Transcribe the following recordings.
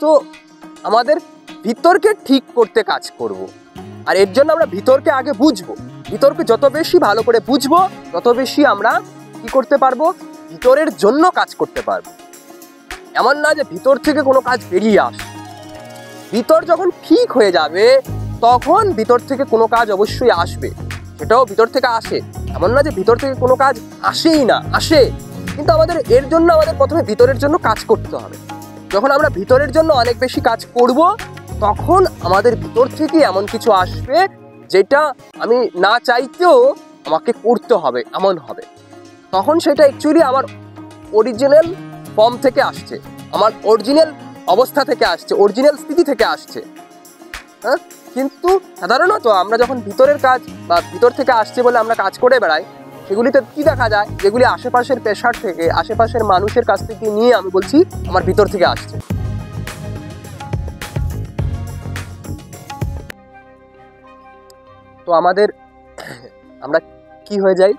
তো আমাদের ভিতরকে ঠিক করতে কাজ করব। আর এর জন্য আমরা ভিতরকে আগে বুঝবো। ভিতরকে যত বেশি ভালো করে বুঝবো তত বেশি আমরা কি করতে পারবো, ভিতরের জন্য কাজ করতে পারবো। এমন না যে ভিতর থেকে কোনো কাজ বেরিয়ে আসে। ভিতর যখন ঠিক হয়ে যাবে তখন ভিতর থেকে কোনো কাজ অবশ্যই আসবে, সেটাও ভিতর থেকে আসে। এমন না যে ভিতর থেকে কোনো কাজ আসেই না, আসে, কিন্তু আমাদের এর জন্য আমাদের প্রথমে ভিতরের জন্য কাজ করতে হবে। যখন আমরা ভিতরের জন্য অনেক বেশি কাজ করব তখন আমাদের ভিতর থেকে এমন কিছু আসবে যেটা আমি না চাইতেও আমাকে করতে হবে, এমন হবে। তখন সেটা অ্যাকচুয়ালি আমার অরিজিনাল ফর্ম থেকে আসছে, আমার অরিজিনাল অবস্থা থেকে আসছে, অরিজিনাল স্থিতি থেকে আসছে। হ্যাঁ, কিন্তু সাধারণত আমরা যখন ভিতরের কাজ বা ভিতর থেকে আসছে বলে আমরা কাজ করে বেড়াই, সেগুলিতে কি দেখা যায়, যেগুলি আশেপাশের পেশার থেকে, আশেপাশের মানুষের কাছ থেকে নিয়ে আমি বলছি আমার ভিতর থেকে আসছে। তো আমরা কি হয়ে যাই,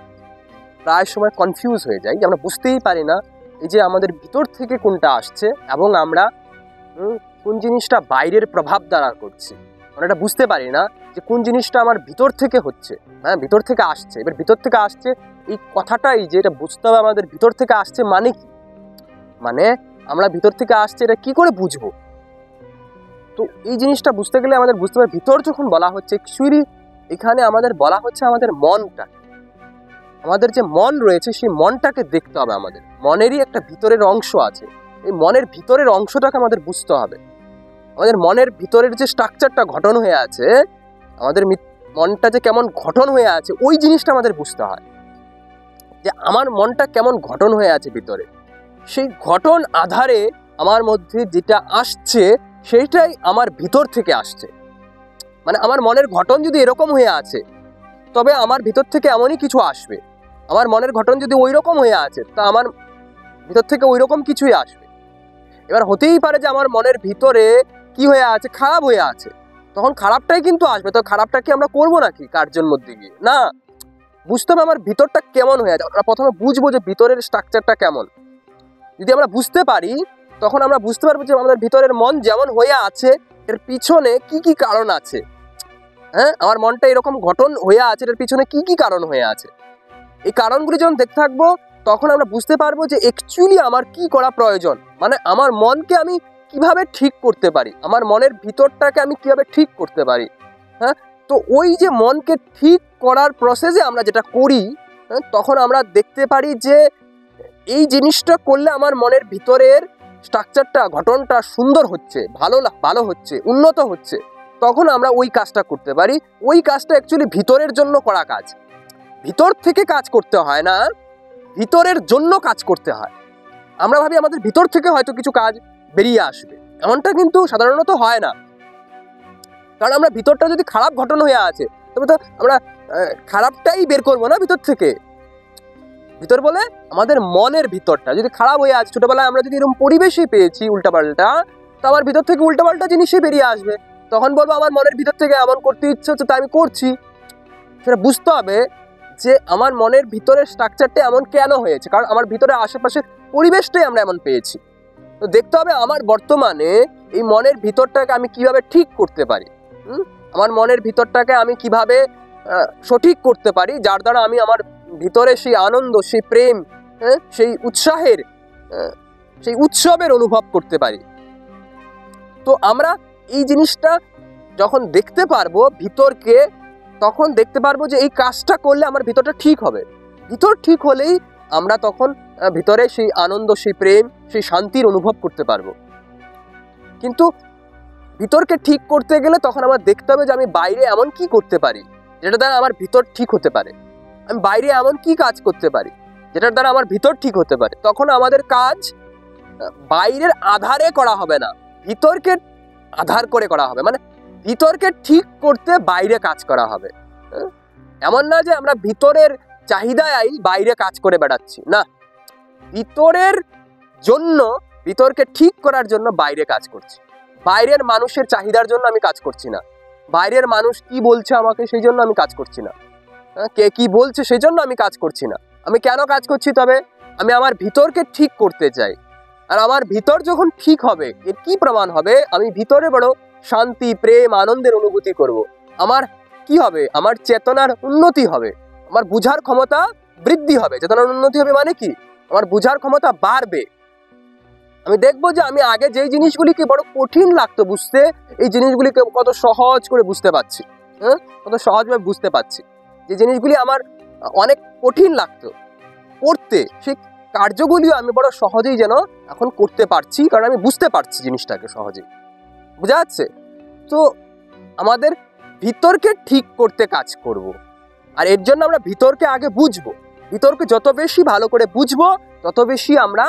প্রায় সময় কনফিউজ হয়ে যাই, যে আমরা বুঝতেই পারি না এই যে আমাদের ভিতর থেকে কোনটা আসছে এবং আমরা কোন জিনিসটা বাইরের প্রভাব দ্বারা করছি। আমরা এটা বুঝতে পারি না যে কোন জিনিসটা আমার ভিতর থেকে হচ্ছে, হ্যাঁ, ভিতর থেকে আসছে। এবার ভিতর থেকে আসছে এই কথাটাই যে এটা বুঝতে হবে আমাদের ভিতর থেকে আসছে মানে কি, মানে আমরা ভিতর থেকে আসছে এটা কি করে বুঝবো। তো এই জিনিসটা বুঝতে গেলে আমাদের বুঝতে হবে, ভিতর যখন বলা হচ্ছে অ্যাকচুয়ালি এখানে আমাদের বলা হচ্ছে আমাদের মনটা, আমাদের যে মন রয়েছে সেই মনটাকে দেখতে হবে। আমাদের মনেরই একটা ভিতরের অংশ আছে, এই মনের ভিতরের অংশটাকে আমাদের বুঝতে হবে। আমাদের মনের ভিতরের যে স্ট্রাকচারটা গঠন হয়ে আছে, আমাদের মনটা যে কেমন গঠন হয়ে আছে ওই জিনিসটা আমাদের বুঝতে হয়, যে আমার মনটা কেমন গঠন হয়ে আছে ভিতরে। সেই গঠন আধারে আমার মধ্যে যেটা আসছে সেইটাই আমার ভিতর থেকে আসছে। মানে আমার মনের গঠন যদি এরকম হয়ে আছে তবে আমার ভিতর থেকে এমনই কিছু আসবে। আমার মনের গঠন যদি ওই রকম হয়ে আছে তা আমার ভিতর থেকে ওই রকম কিছুই আসবে। এবার হতেই পারে যে আমার মনের ভিতরে কি হয়ে আছে, খারাপ হয়ে আছে, তখন খারাপটাই কিন্তু আসবে। তো খারাপটা কি আমরা করবো নাকি কার্যের মধ্যে গিয়ে? না, বুঝতে হবে আমার ভিতরটা কেমন হয়ে আছে। আমরা প্রথমে বুঝবো যে ভিতরের স্ট্রাকচারটা কেমন। যদি আমরা বুঝতে পারি তখন আমরা বুঝতে পারবো যে আমাদের ভিতরের মন যেমন হয়ে আছে এর পিছনে কি কি কারণ আছে। হ্যাঁ, আমার মনটা এরকম গঠন হয়ে আছে, এর পিছনে কি কি কারণ হয়ে আছে। এই কারণগুলি যখন দেখতে থাকবো তখন আমরা বুঝতে পারবো যে অ্যাকচুয়ালি আমার কি করা প্রয়োজন, মানে আমার মনকে আমি কিভাবে ঠিক করতে পারি, আমার মনের ভিতরটাকে আমি কিভাবে ঠিক করতে পারি। হ্যাঁ, তো ওই যে মনকে ঠিক করার প্রসেসে আমরা যেটা করি, তখন আমরা দেখতে পারি যে এই জিনিসটা করলে আমার মনের ভিতরের স্ট্রাকচারটা, গঠনটা সুন্দর হচ্ছে, ভালো হচ্ছে, উন্নত হচ্ছে। তখন আমরা ওই কাজটা করতে পারি। ওই কাজটা অ্যাকচুয়ালি ভিতরের জন্য করা কাজ, ভিতর থেকে কাজ করতে হয় না, ভিতরের জন্য কাজ করতে হয়। আমরা ভাবি আমাদের ভিতর থেকে হয়তো কিছু কাজ বেরিয়ে আসবে, এমনটা কিন্তু সাধারণত হয় না। কারণ আমরা ভিতরটা যদি খারাপ গঠন হয়ে আছে তবে তো আমরা খারাপটাই বের করবো না ভিতর থেকে। ভিতর বলে আমাদের মনের ভিতরটা যদি খারাপ হয়ে আছে, ছোটবেলায় আমরা যদি এরকম পরিবেশই পেয়েছি উল্টাপাল্টা, তো আমার ভিতর থেকে উল্টাপাল্টা জিনিসই বেরিয়ে আসবে। তখন বলবো আমার মনের ভিতর থেকে এমন করতে ইচ্ছে হচ্ছে তাই আমি করছি। সেটা বুঝতে হবে যে আমার মনের ভিতরের স্ট্রাকচারটা এমন কেন হয়েছে, কারণ আমার ভিতরে আশেপাশের পরিবেশটাই আমরা এমন পেয়েছি। তো দেখতে হবে আমার বর্তমানে এই মনের ভিতরটাকে আমি কিভাবে ঠিক করতে পারি, আমার মনের ভিতরটাকে আমি কিভাবে সঠিক করতে পারি, যার দ্বারা আমি আমার ভিতরে সেই আনন্দ, সেই প্রেম, সেই উৎসাহের, সেই উৎসবের অনুভব করতে পারি। তো আমরা এই জিনিসটা যখন দেখতে পারবো ভিতরকে, তখন দেখতে পারবো যে এই কাজটা করলে আমার ভিতরটা ঠিক হবে। ভিতর ঠিক হলেই আমরা তখন ভিতরে সেই আনন্দ, সেই প্রেম, সেই শান্তির অনুভব করতে পারবো। কিন্তু ভিতরকে ঠিক করতে গেলে তখন আমার দেখতে হবে যে আমি বাইরে এমন কি করতে পারি যেটা দ্বারা আমার ভিতর ঠিক হতে পারে, আমি বাইরে এমন কি কাজ করতে পারি যেটার দ্বারা আমার ভিতর ঠিক হতে পারে। তখন আমাদের কাজ বাইরের আধারে করা হবে না, ভিতরকে আধার করে করা হবে। মানে ভিতরকে ঠিক করতে বাইরে কাজ করা হবে। এমন না যে আমরা ভিতরের চাহিদায় বাইরে কাজ করে বেড়াচ্ছি, না, ভিতরের জন্য, ভিতরকে ঠিক করার জন্য বাইরে কাজ করছি। বাইরের মানুষের চাহিদার জন্য আমি কাজ করছি না, বাইরের মানুষ কি বলছে আমাকে সেই জন্য আমি কাজ করছি না, কে কি বলছে সেই জন্য আমি কাজ করছি না। আমি কেন কাজ করছি? তবে আমি আমার ভিতরকে ঠিক করতে চাই। আর আমার ভিতর যখন ঠিক হবে, এর কি প্রমাণ হবে? আমি ভিতরে বড় শান্তি, প্রেম, আনন্দের অনুভূতি করব। আমার কি হবে? আমার চেতনার উন্নতি হবে, আমার বুঝার ক্ষমতা বৃদ্ধি হবে। চেতনার উন্নতি হবে মানে কি? আমার বুঝার ক্ষমতা বাড়বে। আমি দেখবো যে আমি আগে যেই জিনিসগুলিকে বড় কঠিন লাগতো বুঝতে, এই জিনিসগুলিকে কত সহজ করে বুঝতে পারছি। কত সহজভাবে বুঝতে পারছি। যে জিনিসগুলি আমার অনেক কঠিন লাগতো করতে, সেই কার্যগুলিও আমি বড় সহজেই যেন এখন করতে পারছি, কারণ আমি বুঝতে পারছি জিনিসটাকে সহজেই। বোঝা যাচ্ছে? তো আমাদের ভিতরকে ঠিক করতে কাজ করব। আর এর জন্য আমরা ভিতরকে আগে বুঝবো। ভিতরকে যত বেশি ভালো করে বুঝবো, তত বেশি আমরা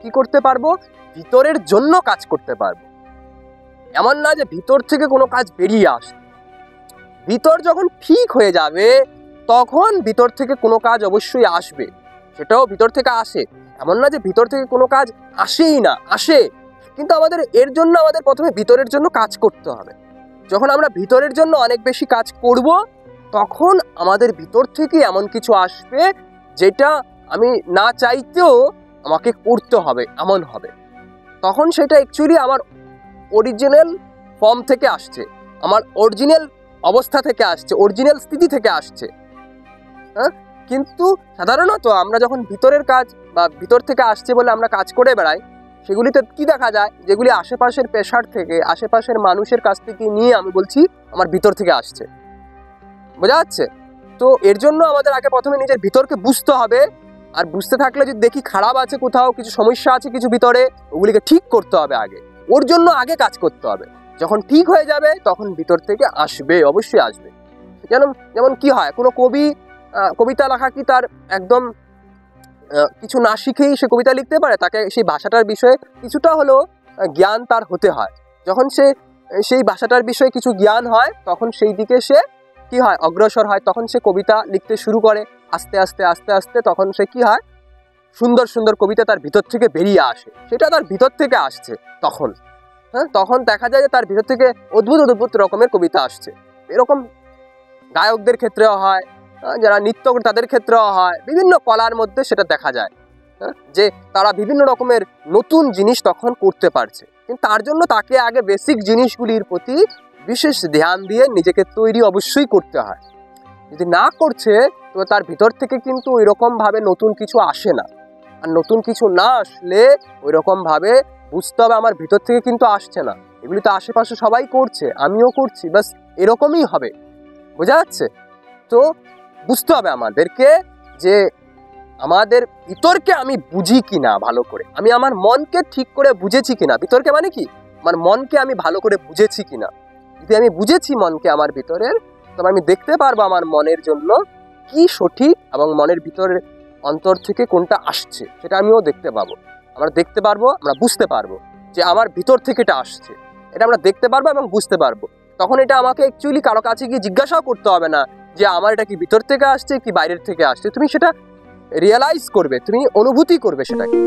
কি করতে পারবো? ভিতরের জন্য কাজ করতে পারবো। এমন না যে ভিতর থেকে কোনো কাজ বেরিয়ে আসে। ভিতর যখন ঠিক হয়ে যাবে, তখন ভিতর থেকে কোনো কাজ অবশ্যই আসবে। সেটাও ভিতর থেকে আসে, এমন না যে ভিতর থেকে কোনো কাজ আসেই না, আসে। কিন্তু আমাদের এর জন্য আমাদের প্রথমে ভিতরের জন্য কাজ করতে হবে। যখন আমরা ভিতরের জন্য অনেক বেশি কাজ করব, তখন আমাদের ভিতর থেকে এমন কিছু আসবে যেটা আমি না চাইতেও আমাকে করতে হবে, এমন হবে। তখন সেটা অ্যাকচুয়ালি আমার অরিজিনাল ফর্ম থেকে আসছে, আমার অরিজিনাল অবস্থা থেকে আসছে, অরিজিনাল স্থিতি থেকে আসছে। কিন্তু সাধারণত আমরা যখন ভিতরের কাজ বা ভিতর থেকে আসছে বলে আমরা কাজ করে বেড়াই, সেগুলিতে কি দেখা যায়? যেগুলি আশেপাশের পেশার থেকে, আশেপাশের মানুষের কাছ থেকে নিয়ে আমি বলছি আমার ভিতর থেকে আসছে। বোঝা যাচ্ছে? তো এর জন্য আমাদের আগে প্রথমে নিজের ভিতরকে বুঝতে হবে। আর বুঝতে থাকলে যদি দেখি খারাপ আছে, কোথাও কিছু সমস্যা আছে কিছু ভিতরে, ওগুলিকে ঠিক করতে হবে আগে। ওর জন্য আগে কাজ করতে হবে। যখন ঠিক হয়ে যাবে তখন ভিতর থেকে আসবে, অবশ্যই আসবে। যেমন কি হয়, কোনো কবিতা লেখা কি তার একদম কিছু না শিখেই সে কবিতা লিখতে পারে? তাকে সেই ভাষাটার বিষয়ে কিছুটা হলেও জ্ঞান তার হতে হয়। যখন সে সেই ভাষাটার বিষয়ে কিছু জ্ঞান হয়, তখন সেই দিকে সে কি হয়, অগ্রসর হয়। তখন সে কবিতা লিখতে শুরু করে আস্তে আস্তে আস্তে আস্তে। তখন সে কি হয়, সুন্দর সুন্দর কবিতা তার ভিতর থেকে বেরিয়ে আসে। সেটা তার ভিতর থেকে আসছে তখন। তখন দেখা যায় যে তার ভিতর থেকে অদ্ভুত অদ্ভুত রকমের কবিতা আসছে। এরকম গায়কদের ক্ষেত্রেও হয়, যারা নৃত্য করে তাদের ক্ষেত্রেও হয়, বিভিন্ন কলার মধ্যে সেটা দেখা যায় যে তারা বিভিন্ন রকমের নতুন জিনিস তখন করতে পারছে। কিন্তু তার জন্য তাকে আগে বেসিক জিনিসগুলির প্রতি বিশেষ ধ্যান দিয়ে নিজেকে তৈরি অবশ্যই করতে হয়। যদি না করছে, তো তার ভিতর থেকে কিন্তু ওই রকমভাবে নতুন কিছু আসে না। আর নতুন কিছু না আসলে ওই রকমভাবে বুঝতে হবে আমার ভিতর থেকে কিন্তু আসছে না। এগুলি তো আশেপাশে সবাই করছে, আমিও করছি, বাস এরকমই হবে। বোঝা যাচ্ছে? তো বুঝতে হবে আমাদেরকে যে আমাদের ভিতরকে আমি বুঝি কিনা ভালো করে, আমি আমার মনকে ঠিক করে বুঝেছি কিনা। ভিতরকে মানে কি, আমার মনকে আমি ভালো করে বুঝেছি কিনা। যদি আমি বুঝেছি মনকে আমার ভিতরের, তবে আমি দেখতে পারবো আমার মনের জন্য কি সঠিক এবং মনের ভিতরের অন্তর থেকে কোনটা আসছে, সেটা আমিও দেখতে পাবো। আমরা দেখতে পারবো, আমরা বুঝতে পারবো যে আমার ভিতর থেকে এটা আসছে। এটা আমরা দেখতে পারবো এবং বুঝতে পারবো। তখন এটা আমাকে অ্যাকচুয়ালি কারো কাছে গিয়ে জিজ্ঞাসাও করতে হবে না যে আমার এটা কি ভিতর থেকে আসছে কি বাইরের থেকে আসছে। তুমি সেটা রিয়েলাইজ করবে, তুমি অনুভূতি করবে সেটাকে।